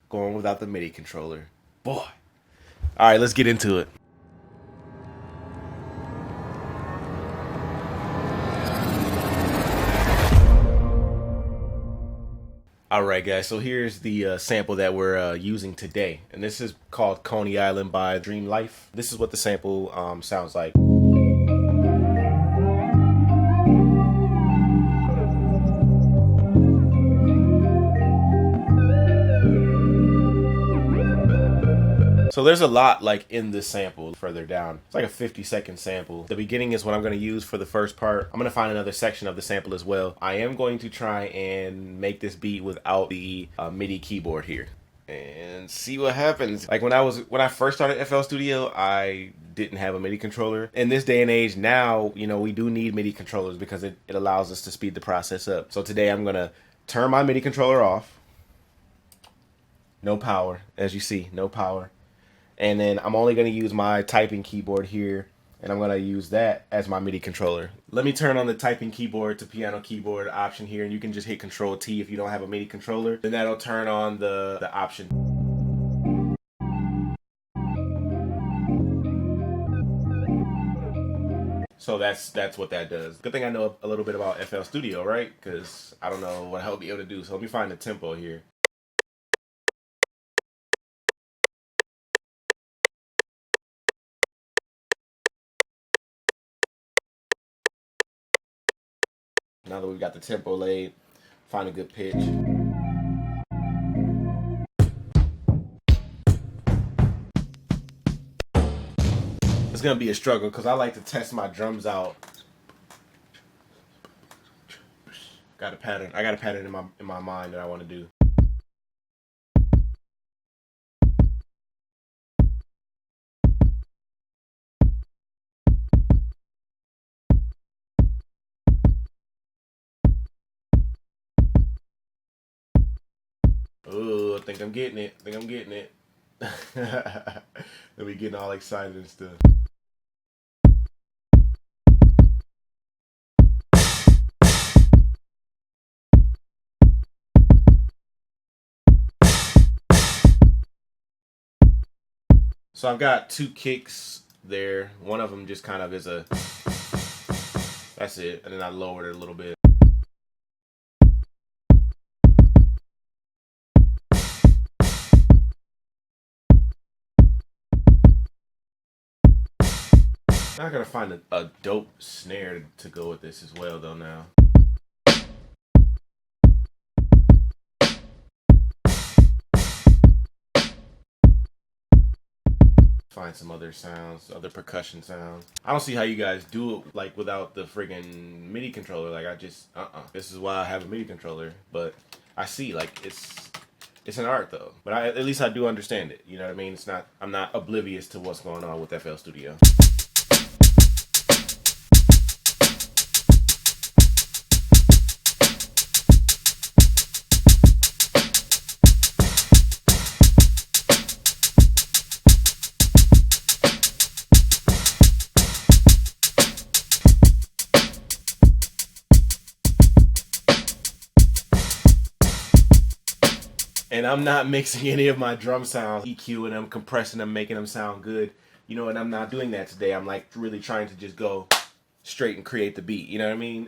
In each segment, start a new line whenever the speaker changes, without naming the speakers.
going without the MIDI controller. Boy. All right, let's get into it. All right, guys, so here's the sample that we're using today. And this is called Coney Island by Dream Life. This is what the sample sounds like. So there's a lot like in this sample further down. It's like a 50-second sample. The beginning is what I'm going to use for the first part. I'm going to find another section of the sample as well. I am going to try and make this beat without the MIDI keyboard here and see what happens. Like when I first started FL Studio, I didn't have a MIDI controller. In this day and age now, you know, we do need MIDI controllers because it allows us to speed the process up. So today I'm going to turn my MIDI controller off. No power, as you see, no power. And then I'm only going to use my typing keyboard here, and I'm going to use that as my MIDI controller. Let me turn on the typing keyboard to piano keyboard option here, and you can just hit Control T if you don't have a MIDI controller. Then that'll turn on the option. So that's what that does. Good thing I know a little bit about FL Studio, right? Because I don't know what I'll be able to do. So let me find the tempo here. Now that we've got the tempo laid, find a good pitch. It's gonna be a struggle because I like to test my drums out. Got a pattern. I got a pattern in my mind that I want to do. Oh, I think I'm getting it. Then we getting all excited and stuff. So I've got two kicks there. One of them just kind of is a, that's it. And then I lowered it a little bit. Now I gotta find a dope snare to go with this as well though now. Find some other sounds, other percussion sounds. I don't see how you guys do it like without the friggin' MIDI controller. Like I just, This is why I have a MIDI controller. But I see like it's an art though. But at least I do understand it. You know what I mean? I'm not oblivious to what's going on with FL Studio. And I'm not mixing any of my drum sounds, EQing them, compressing them, making them sound good. You know, and I'm not doing that today. I'm like really trying to just go straight and create the beat. You know what I mean?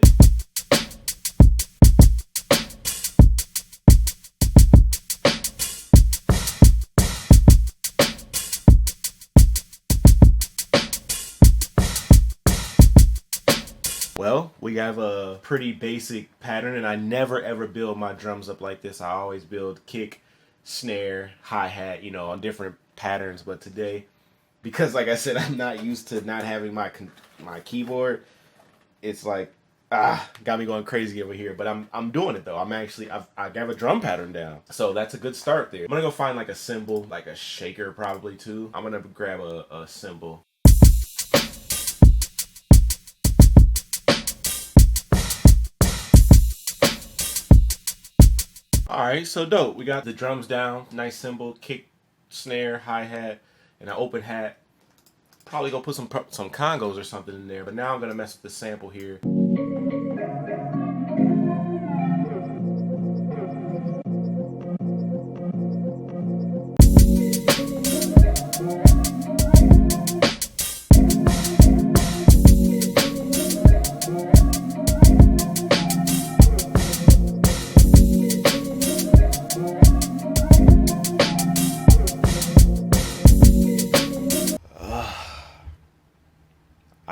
Well, we have a pretty basic pattern, and I never ever build my drums up like this. I always build kick, snare, hi-hat, you know, on different patterns. But today, because like I said, I'm not used to not having my keyboard, it's like, got me going crazy over here. But I'm doing it though. I have a drum pattern down. So that's a good start there. I'm gonna go find like a cymbal, like a shaker probably too. I'm gonna grab a cymbal. Alright, so dope. We got the drums down, nice cymbal, kick, snare, hi-hat, and an open hat. Probably gonna put some congos or something in there, but now I'm gonna mess with the sample here.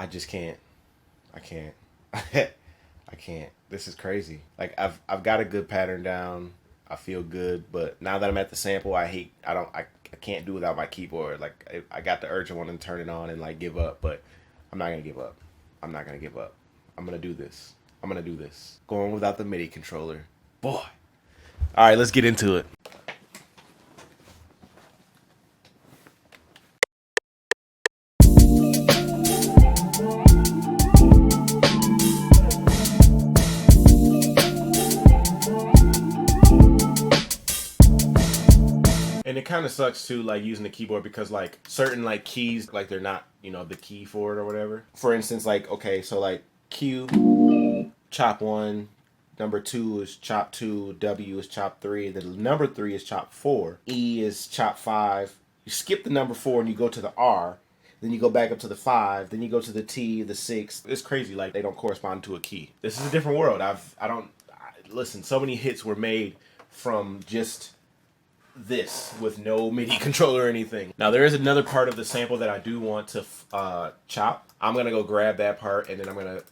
just can't. I can't. I can't. This is crazy. Like I've got a good pattern down. I feel good, but now that I'm at the sample, I can't do without my keyboard. Like I got the urge, I want to turn it on and like give up, but I'm not gonna give up. I'm not gonna give up. I'm gonna do this. I'm gonna do this. Going without the MIDI controller. Boy. All right, let's get into it. And it kind of sucks too, like using the keyboard, because like certain like keys, like they're not, you know, the key for it or whatever. For instance, like, okay, so like Q, chop 1, number 2 is chop 2, W is chop 3, the number 3 is chop 4, E is chop 5. You skip the number 4 and you go to the R, then you go back up to the 5, then you go to the T, the 6. It's crazy, like they don't correspond to a key. This is a different world. Listen, so many hits were made from just this with no MIDI controller or anything. Now there is another part of the sample that I do want to chop. I'm gonna go grab that part and then I'm gonna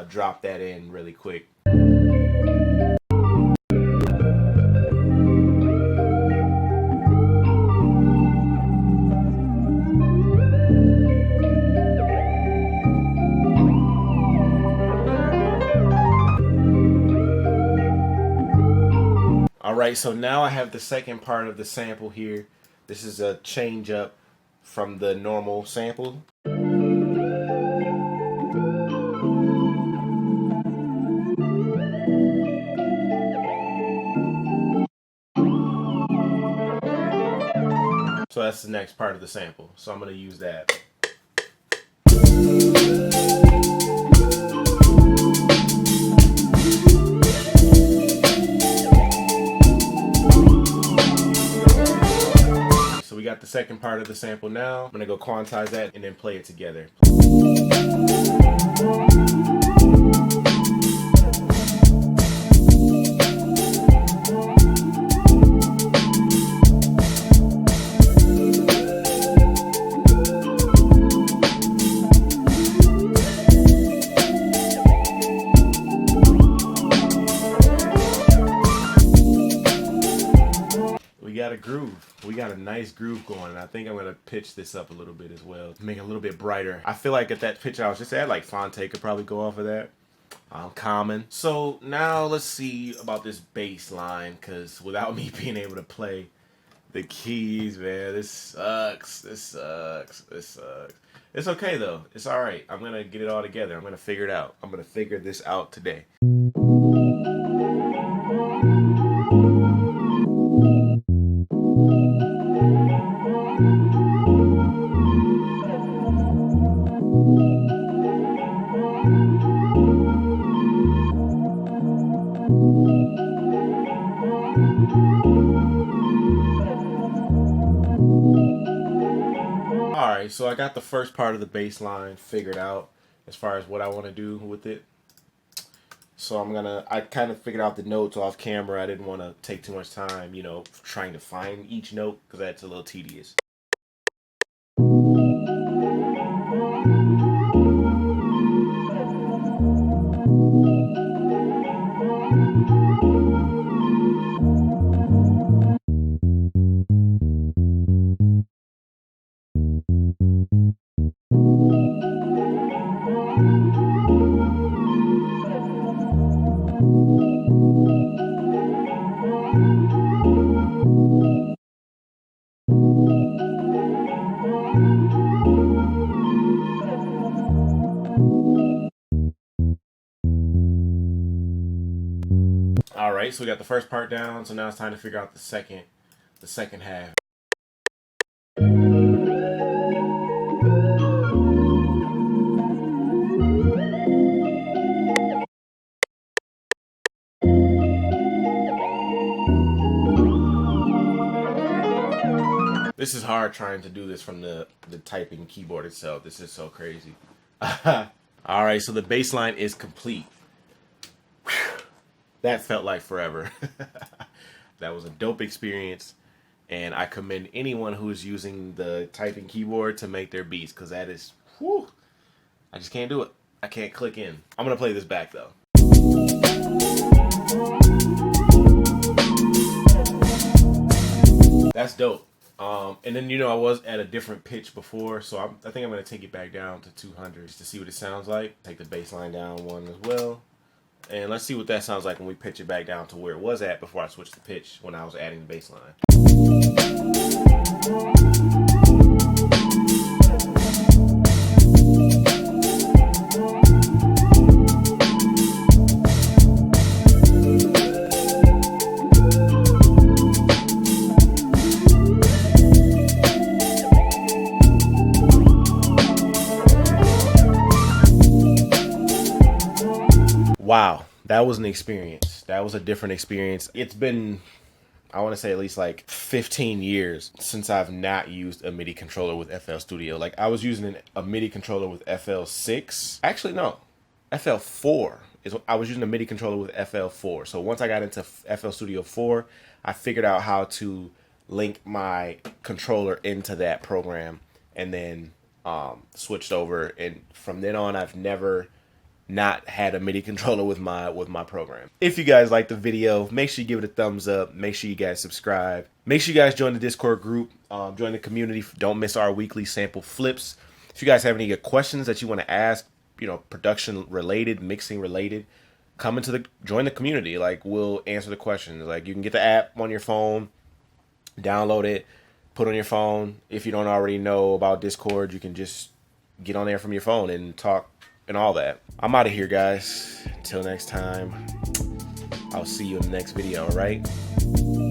drop that in really quick. Alright, so now I have the second part of the sample here. This is a change up from the normal sample. So that's the next part of the sample. So I'm going to use that. So we got the second part of the sample now. I'm going to go quantize that and then play it together. We got a groove. We got a nice groove going, and I think I'm gonna pitch this up a little bit as well, make it a little bit brighter. I feel like at that pitch I was just at, like Fonte could probably go off of that. Common. So now let's see about this bass line, because without me being able to play the keys, man, this sucks. This sucks. This sucks. It's okay though. It's all right. I'm gonna get it all together. I'm gonna figure it out. I'm gonna figure this out today. Alright, so I got the first part of the bass line figured out as far as what I want to do with it. So I kind of figured out the notes off camera. I didn't want to take too much time, you know, trying to find each note, because that's a little tedious. All right, so we got the first part down, so now it's time to figure out the second half. This is hard trying to do this from the typing keyboard itself. This is so crazy. All right, so the bass line is complete. Whew. That felt like forever. That was a dope experience, and I commend anyone who is using the typing keyboard to make their beats, because that is, whew, I just can't do it. I can't click in. I'm gonna play this back though. That's dope. And then, you know, I was at a different pitch before, so I think I'm going to take it back down to 200 just to see what it sounds like. Take the bass line down one as well. And let's see what that sounds like when we pitch it back down to where it was at before I switched the pitch when I was adding the bass line. Wow, that was an experience. That was a different experience. It's been, I want to say, at least like 15 years since I've not used a MIDI controller with FL Studio. Like, I was using a MIDI controller with FL6. Actually, no, FL4. I was using a MIDI controller with FL4. So once I got into FL Studio 4, I figured out how to link my controller into that program and then switched over. And from then on, I've never not had a MIDI controller with my program. If you guys like the video, make sure you give it a thumbs up. Make sure you guys subscribe. Make sure you guys join the Discord group. Join the community. Don't miss our weekly sample flips. If you guys have any questions that you want to ask, you know, production related, mixing related, join the community. Like, we'll answer the questions. Like, you can get the app on your phone, download it, put it on your phone. If you don't already know about Discord, you can just get on there from your phone and talk and all that. I'm out of here, guys. Until next time, I'll see you in the next video, all right?